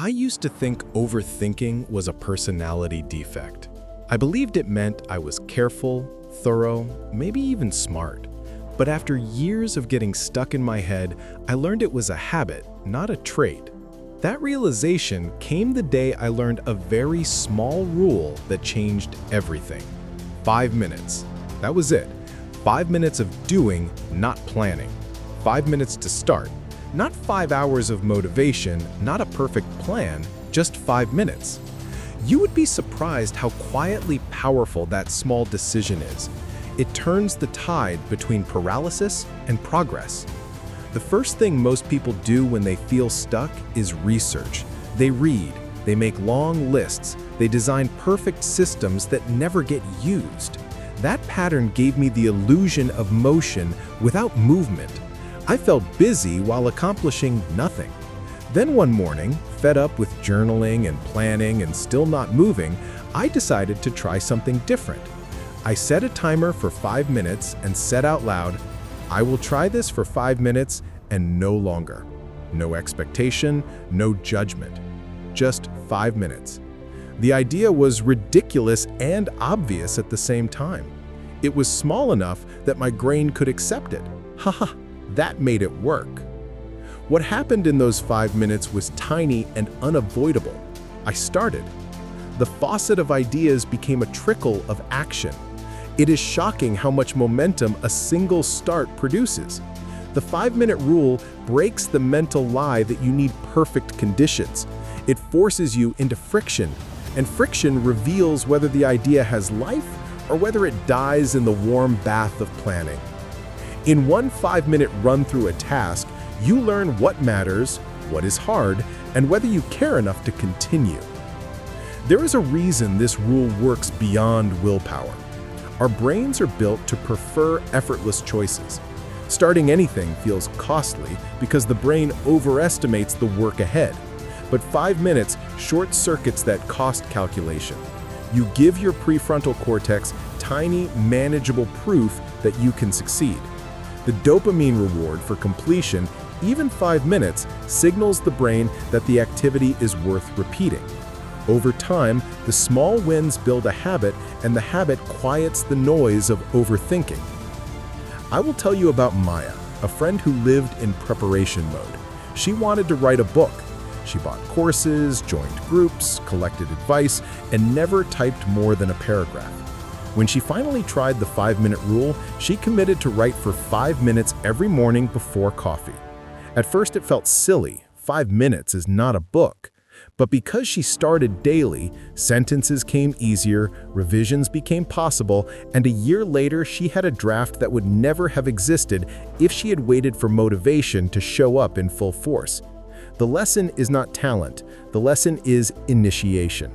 I used to think overthinking was a personality defect. I believed it meant I was careful, thorough, maybe even smart. But after years of getting stuck in my head, I learned it was a habit, not a trait. That realization came the day I learned a very small rule that changed everything. 5 minutes. That was it. 5 minutes of doing, not planning. 5 minutes to start. Not 5 hours of motivation, not a perfect plan, just 5 minutes. You would be surprised how quietly powerful that small decision is. It turns the tide between paralysis and progress. The first thing most people do when they feel stuck is research. They read, they make long lists, they design perfect systems that never get used. That pattern gave me the illusion of motion without movement. I felt busy while accomplishing nothing. Then one morning, fed up with journaling and planning and still not moving, I decided to try something different. I set a timer for 5 minutes and said out loud, I will try this for 5 minutes and no longer. No expectation, no judgment. Just 5 minutes. The idea was ridiculous and obvious at the same time. It was small enough that my brain could accept it. Haha, that made it work. What happened in those 5 minutes was tiny and unavoidable. I started. The faucet of ideas became a trickle of action. It is shocking how much momentum a single start produces. The 5-minute rule breaks the mental lie that you need perfect conditions. It forces you into friction, and friction reveals whether the idea has life or whether it dies in the warm bath of planning. In one 5-minute run through a task, you learn what matters, what is hard, and whether you care enough to continue. There is a reason this rule works beyond willpower. Our brains are built to prefer effortless choices. Starting anything feels costly because the brain overestimates the work ahead. But 5 minutes short-circuits that cost calculation. You give your prefrontal cortex tiny, manageable proof that you can succeed. The dopamine reward for completion, even 5 minutes, signals the brain that the activity is worth repeating. Over time, the small wins build a habit, and the habit quiets the noise of overthinking. I will tell you about Maya, a friend who lived in preparation mode. She wanted to write a book. She bought courses, joined groups, collected advice, and never typed more than a paragraph. When she finally tried the 5-minute rule, she committed to write for 5 minutes every morning before coffee. At first it felt silly. 5 minutes is not a book. But because she started daily, sentences came easier, revisions became possible, and a year later she had a draft that would never have existed if she had waited for motivation to show up in full force. The lesson is not talent, the lesson is initiation.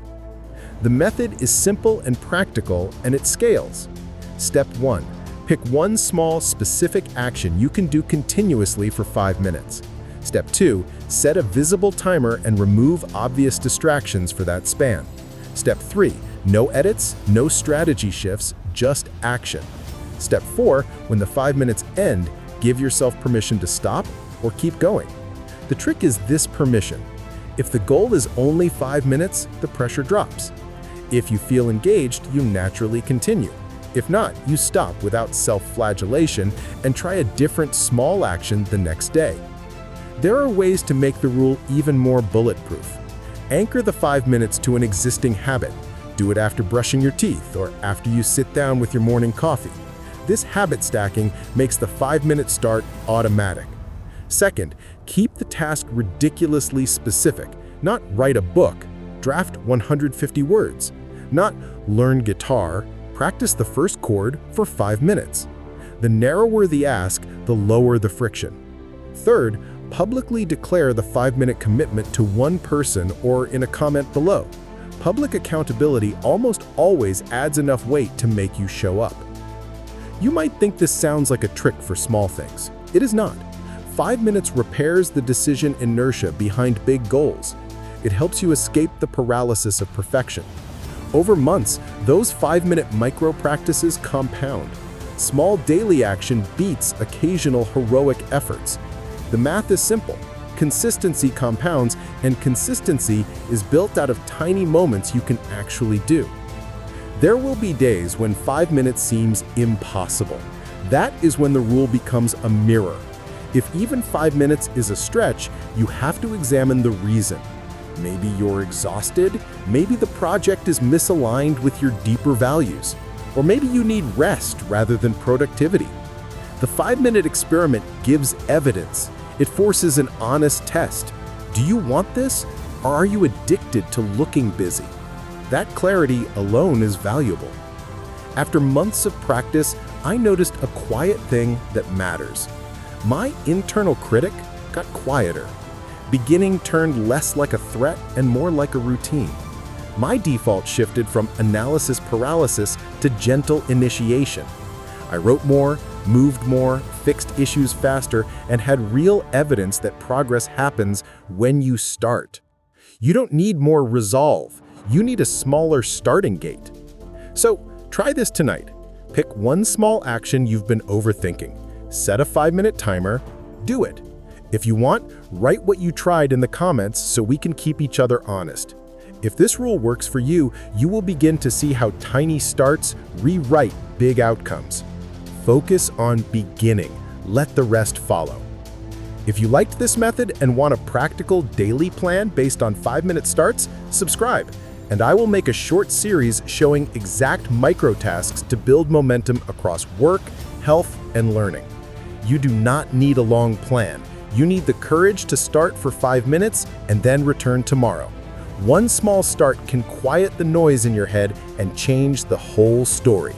The method is simple and practical, and it scales. Step 1. Pick one small, specific action you can do continuously for 5 minutes. Step 2. Set a visible timer and remove obvious distractions for that span. Step 3. No edits, no strategy shifts, just action. Step 4. When the 5 minutes end, give yourself permission to stop or keep going. The trick is this permission. If the goal is only 5 minutes, the pressure drops. If you feel engaged, you naturally continue. If not, you stop without self-flagellation and try a different small action the next day. There are ways to make the rule even more bulletproof. Anchor the 5 minutes to an existing habit. Do it after brushing your teeth or after you sit down with your morning coffee. This habit stacking makes the 5-minute start automatic. Second, keep the task ridiculously specific. Not write a book, draft 150 words. Not learn guitar, practice the first chord for 5 minutes. The narrower the ask, the lower the friction. Third, publicly declare the 5-minute commitment to one person or in a comment below. Public accountability almost always adds enough weight to make you show up. You might think this sounds like a trick for small things. It is not. 5 minutes repairs the decision inertia behind big goals. It helps you escape the paralysis of perfection. Over months, those 5-minute micro practices compound. Small daily action beats occasional heroic efforts. The math is simple. Consistency compounds, and consistency is built out of tiny moments you can actually do. There will be days when 5 minutes seems impossible. That is when the rule becomes a mirror. If even 5 minutes is a stretch, you have to examine the reason. Maybe you're exhausted, maybe the project is misaligned with your deeper values, or maybe you need rest rather than productivity. The 5-minute experiment gives evidence. It forces an honest test. Do you want this, or are you addicted to looking busy? That clarity alone is valuable. After months of practice, I noticed a quiet thing that matters. My internal critic got quieter. Beginning turned less like a threat and more like a routine. My default shifted from analysis paralysis to gentle initiation. I wrote more, moved more, fixed issues faster, and had real evidence that progress happens when you start. You don't need more resolve. You need a smaller starting gate. So try this tonight. Pick one small action you've been overthinking. Set a 5-minute timer. Do it. If you want, write what you tried in the comments so we can keep each other honest. If this rule works for you, you will begin to see how tiny starts rewrite big outcomes. Focus on beginning. Let the rest follow. If you liked this method and want a practical daily plan based on 5-minute starts, subscribe, and I will make a short series showing exact micro-tasks to build momentum across work, health, and learning. You do not need a long plan. You need the courage to start for 5 minutes and then return tomorrow. One small start can quiet the noise in your head and change the whole story.